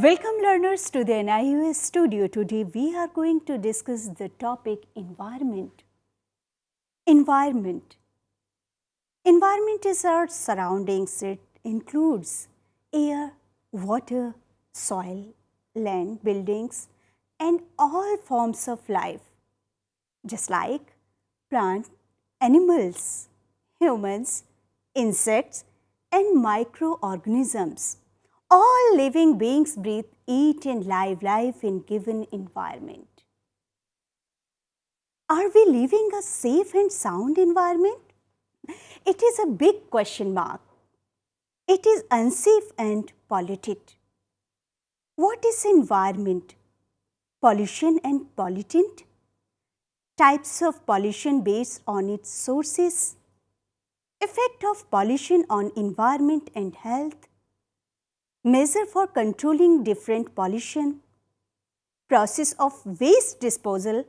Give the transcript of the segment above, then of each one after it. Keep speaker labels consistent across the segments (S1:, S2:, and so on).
S1: Welcome learners to the NIUS studio. Today we are going to discuss the topic environment. Environment. Environment is our surroundings. It includes air, water, soil, land, buildings and all forms of life, just like plants, animals, humans, insects and microorganisms. All living beings breathe, eat and live life in given environment. Are we living a safe and sound environment? It is a big question mark. It is unsafe and polluted. What is environment? Pollution and pollutant? Types of pollution based on its sources? Effect of pollution on environment and health? Measure for controlling different pollution, process of waste disposal,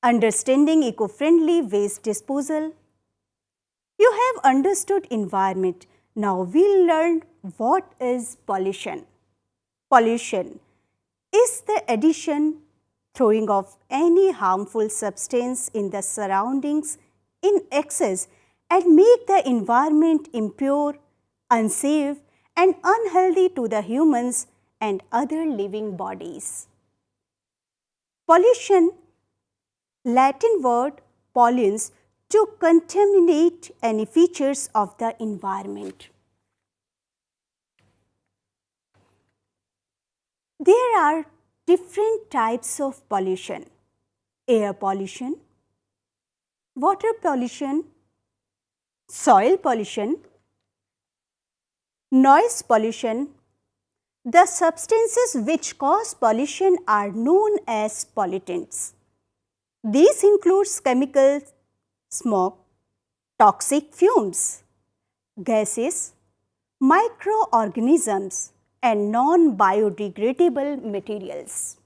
S1: understanding eco-friendly waste disposal. You have understood environment. Now we'll learn what is pollution. Pollution is the addition, throwing of any harmful substance in the surroundings in excess and make the environment impure, unsafe, and unhealthy to the humans and other living bodies. Pollution, Latin word pollens, to contaminate any features of the environment. There are different types of pollution: air pollution, water pollution, soil pollution, noise pollution. The substances which cause pollution are known as pollutants. These include chemicals, smoke, toxic fumes, gases, microorganisms, and non-biodegradable materials.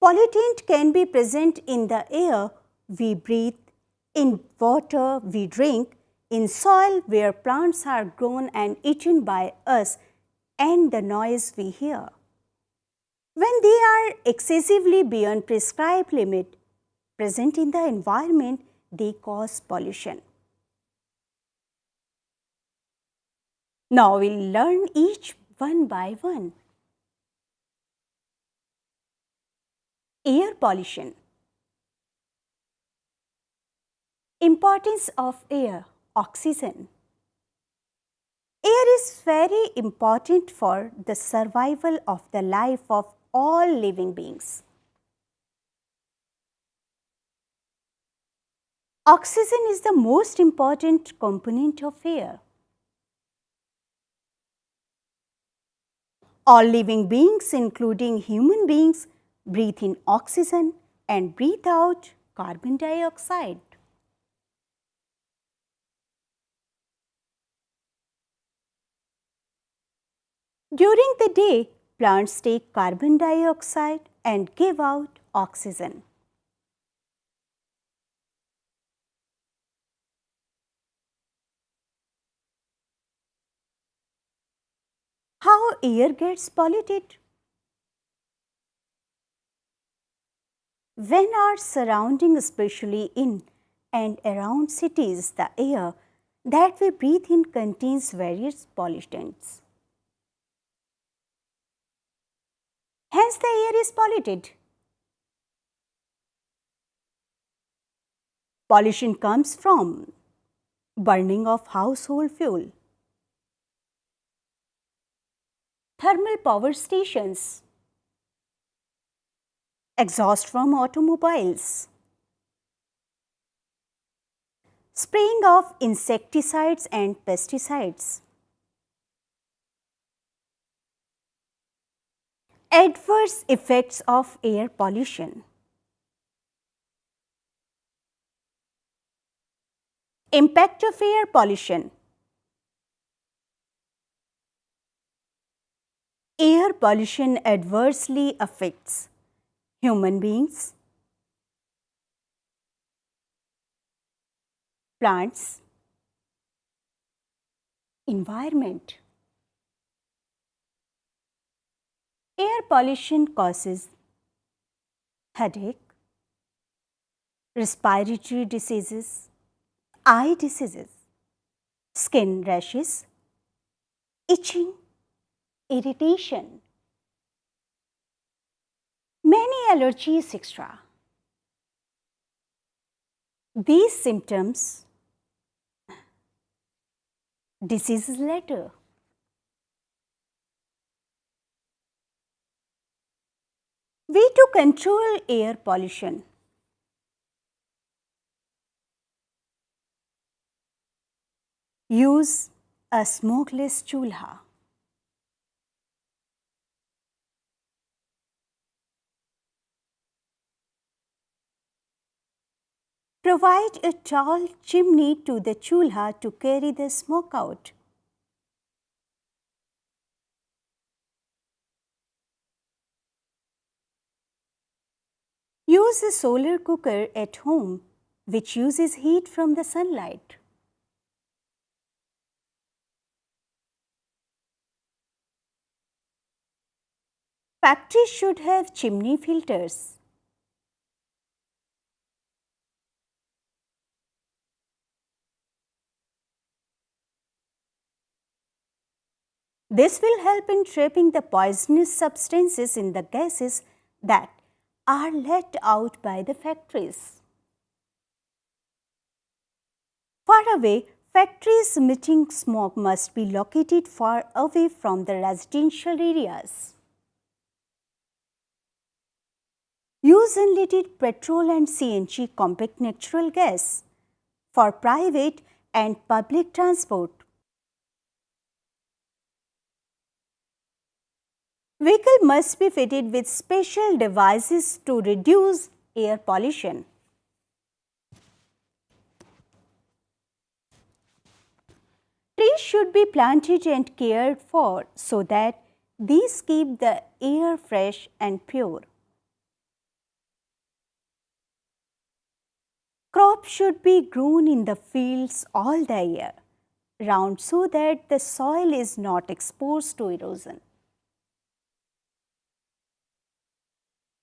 S1: Pollutant can be present in the air we breathe, in water we drink, in soil where plants are grown and eaten by us, and the noise we hear. When they are excessively beyond prescribed limit present in the environment, they cause pollution. Now we'll learn each one by one. Air pollution. Importance of air. Oxygen. Air is very important for the survival of the life of all living beings. Oxygen is the most important component of air. All living beings, including human beings, breathe in oxygen and breathe out carbon dioxide. During the day, plants take carbon dioxide and give out oxygen. How air gets polluted? When our surrounding, especially in and around cities, the air that we breathe in contains various pollutants. Hence, the air is polluted. Pollution comes from burning of household fuel, thermal power stations, exhaust from automobiles, spraying of insecticides and pesticides. Adverse effects of air pollution. Impact of air pollution. Air pollution adversely affects human beings, plants, environment. Air pollution causes headache, respiratory diseases, eye diseases, skin rashes, itching, irritation, many allergies, etc. These symptoms, diseases later. Way to control air pollution. Use a smokeless chulha. Provide a tall chimney to the chulha to carry the smoke out. Use a solar cooker at home which uses heat from the sunlight. Factories should have chimney filters. This will help in trapping the poisonous substances in the gases that are let out by the factories. Far away, factories emitting smoke must be located far away from the residential areas. Use unleaded petrol and CNG compact natural gas for private and public transport. Vehicle must be fitted with special devices to reduce air pollution. Trees should be planted and cared for so that these keep the air fresh and pure. Crops should be grown in the fields all the year round so that the soil is not exposed to erosion.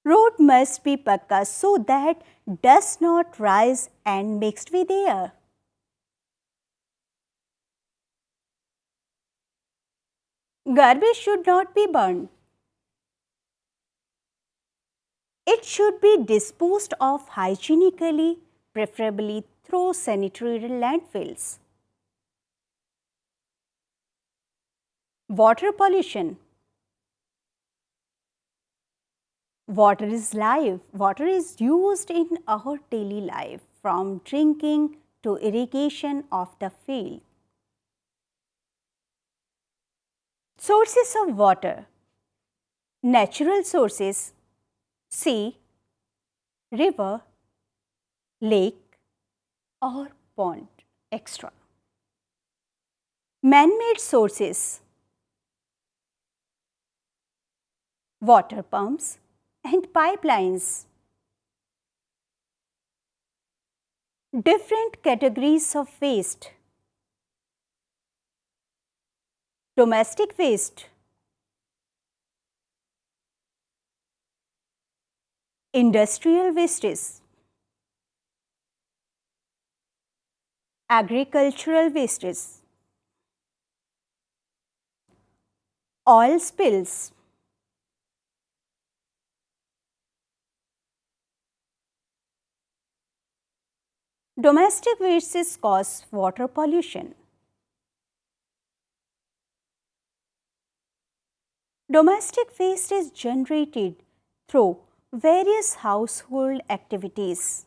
S1: Road must be pakka so that dust not rise and mixed with air. Garbage should not be burned. It should be disposed of hygienically, preferably through sanitary landfills. Water pollution. Water is life. Water is used in our daily life, from drinking to irrigation of the field. Sources of water. Natural sources: sea, river, lake or pond, etc. Man-made sources: water pumps and pipelines. Different categories of waste: domestic waste, industrial wastes, agricultural wastes, oil spills. Domestic wastes cause water pollution. Domestic waste is generated through various household activities.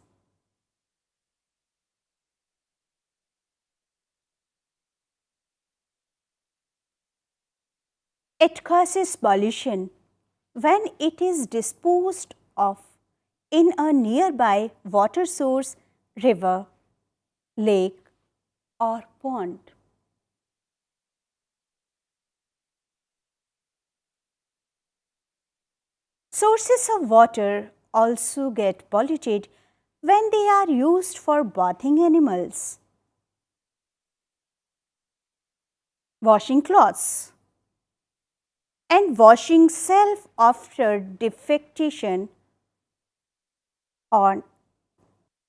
S1: It causes pollution when it is disposed of in a nearby water source, river, lake or pond. Sources of water also get polluted when they are used for bathing animals, washing clothes, and washing self after defecation or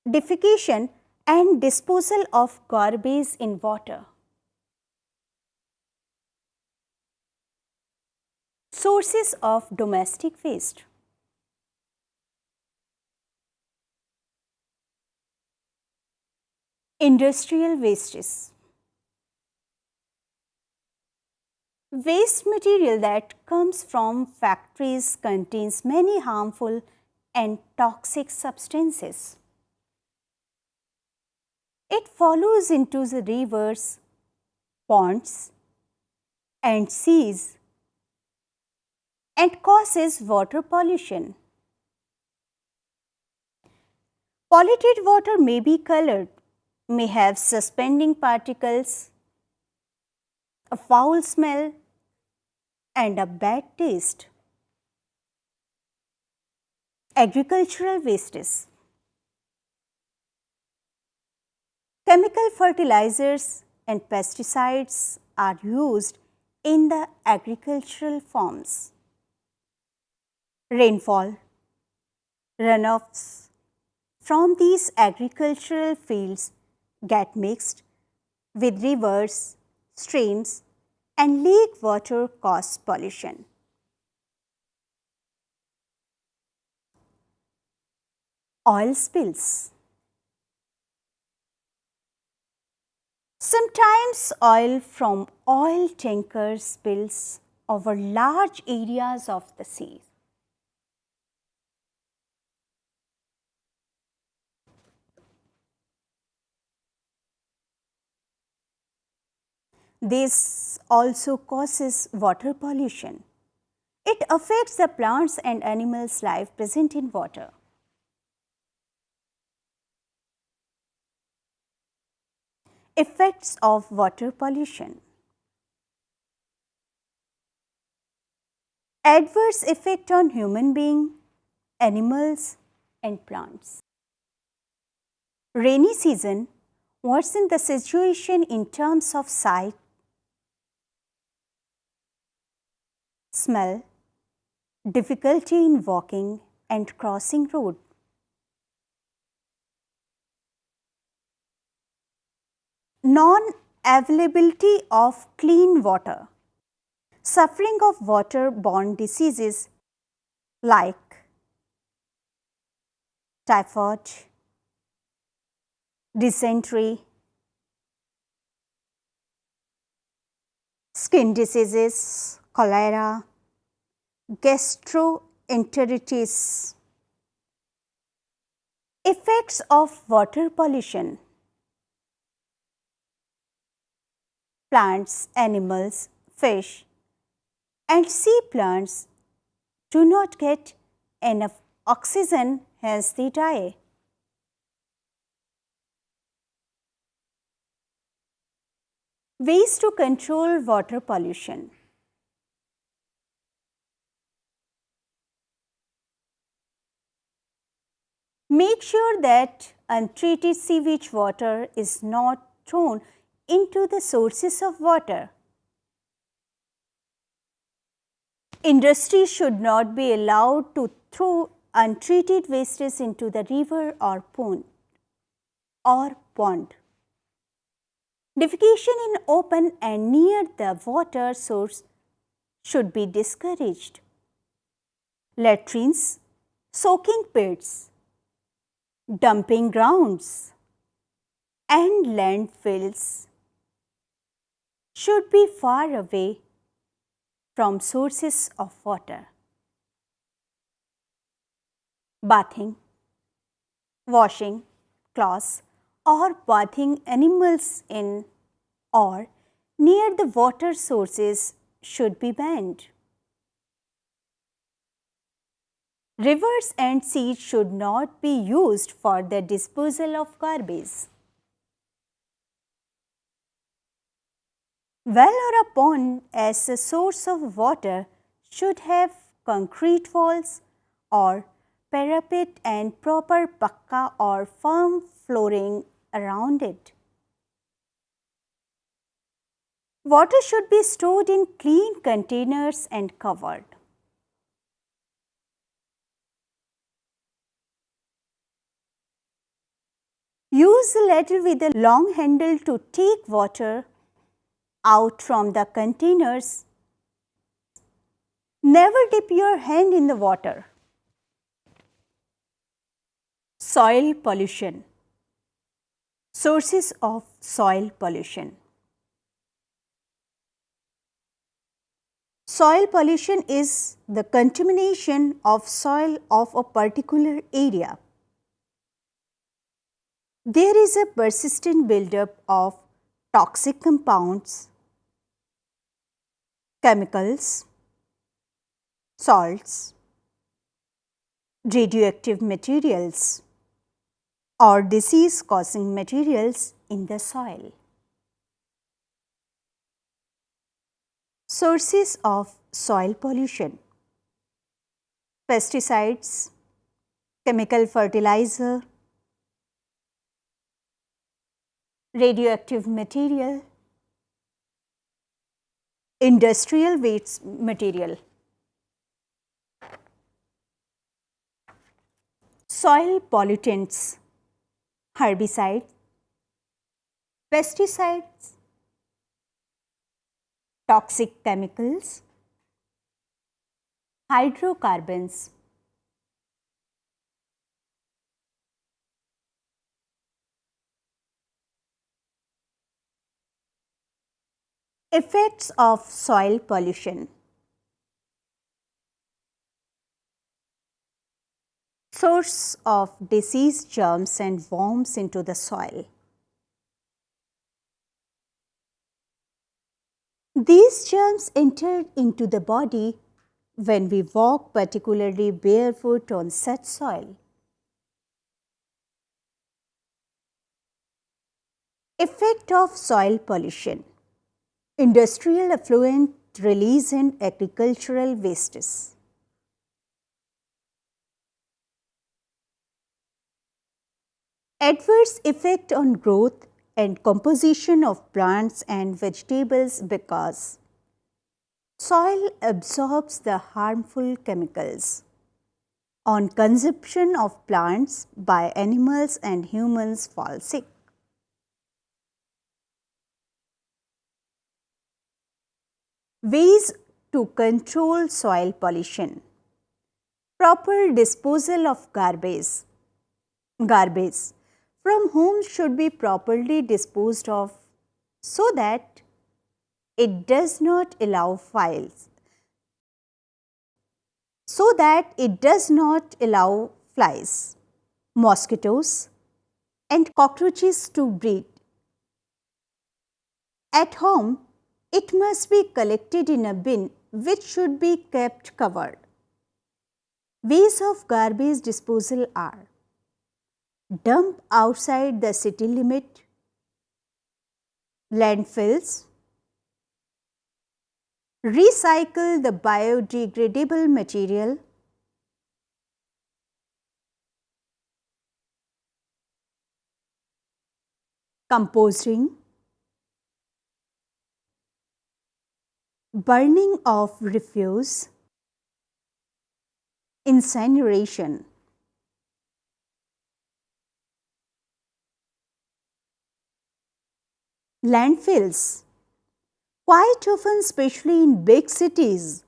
S1: defecation and disposal of garbage in water. Sources of domestic waste. Industrial wastes. Waste material that comes from factories contains many harmful and toxic substances. It follows into the rivers, ponds, and seas and causes water pollution. Polluted water may be colored, may have suspending particles, a foul smell, and a bad taste. Agricultural wastes. Chemical fertilizers and pesticides are used in the agricultural farms. Rainfall, runoffs from these agricultural fields get mixed with rivers, streams, and lake water, cause pollution. Oil spills. Sometimes oil from oil tankers spills over large areas of the sea. This also causes water pollution. It affects the plants and animals' life present in water. Effects of water pollution. Adverse effect on human being, animals, and plants. Rainy season worsen the situation in terms of sight, smell, difficulty in walking and crossing road. Non-availability of clean water. Suffering of water-borne diseases like typhoid, dysentery, skin diseases, cholera, gastroenteritis. Effects of water pollution. Plants, animals, fish, and sea plants do not get enough oxygen, hence they die. Ways to control water pollution. Make sure that untreated sewage water is not thrown into the sources of water. Industry should not be allowed to throw untreated wastes into the river or pond. Defecation in open and near the water source should be discouraged. Latrines, soaking pits, dumping grounds, and landfills should be far away from sources of water. Bathing, washing clothes, or bathing animals in or near the water sources should be banned. Rivers and seas should not be used for the disposal of garbage. Well or a pond as a source of water should have concrete walls or parapet and proper pakka or firm flooring around it. Water should be stored in clean containers and covered. Use a ladle with a long handle to take water out from the containers. Never dip your hand in the water. Soil pollution. Sources of soil pollution. Soil pollution is the contamination of soil of a particular area. There is a persistent buildup of toxic compounds, chemicals, salts, radioactive materials, or disease-causing materials in the soil. Sources of soil pollution: pesticides, chemical fertilizer, radioactive material, industrial waste material. Soil pollutants: herbicides, pesticides, toxic chemicals, hydrocarbons. Effects of soil pollution. Source of disease, germs and worms into the soil. These germs enter into the body when we walk, particularly barefoot on such soil. Effect of soil pollution. Industrial effluent release and agricultural wastes. Adverse effect on growth and composition of plants and vegetables because soil absorbs the harmful chemicals. On consumption of plants by animals and humans fall sick. Ways to control soil pollution. Proper disposal of garbage. Garbage from homes should be properly disposed of so that it does not allow flies. Mosquitoes and cockroaches to breed. At home, it must be collected in a bin which should be kept covered. Ways of garbage disposal are: dump outside the city limit, landfills, recycle the biodegradable material, composting, burning of refuse, incineration. Landfills. Quite often, especially in big cities,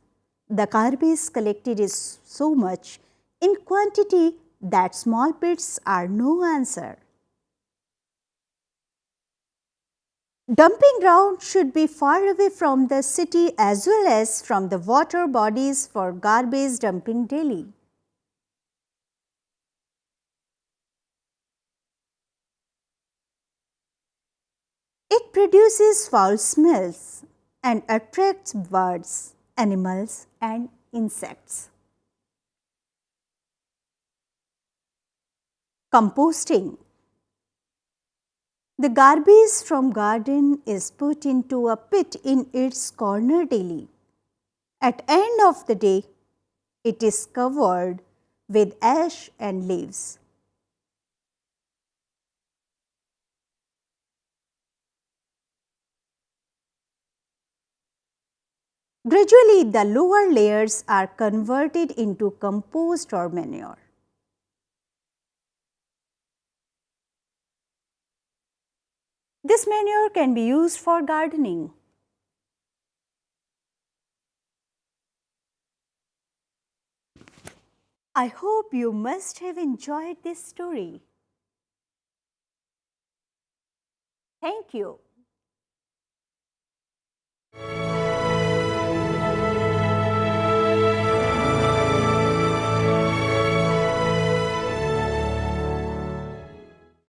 S1: the garbage collected is so much in quantity that small pits are no answer. Dumping ground should be far away from the city as well as from the water bodies for garbage dumping daily. It produces foul smells and attracts birds, animals and insects. Composting. The garbage from garden is put into a pit in its corner daily. At end of the day, it is covered with ash and leaves. Gradually, the lower layers are converted into compost or manure. This manure can be used for gardening. I hope you must have enjoyed this story. Thank you.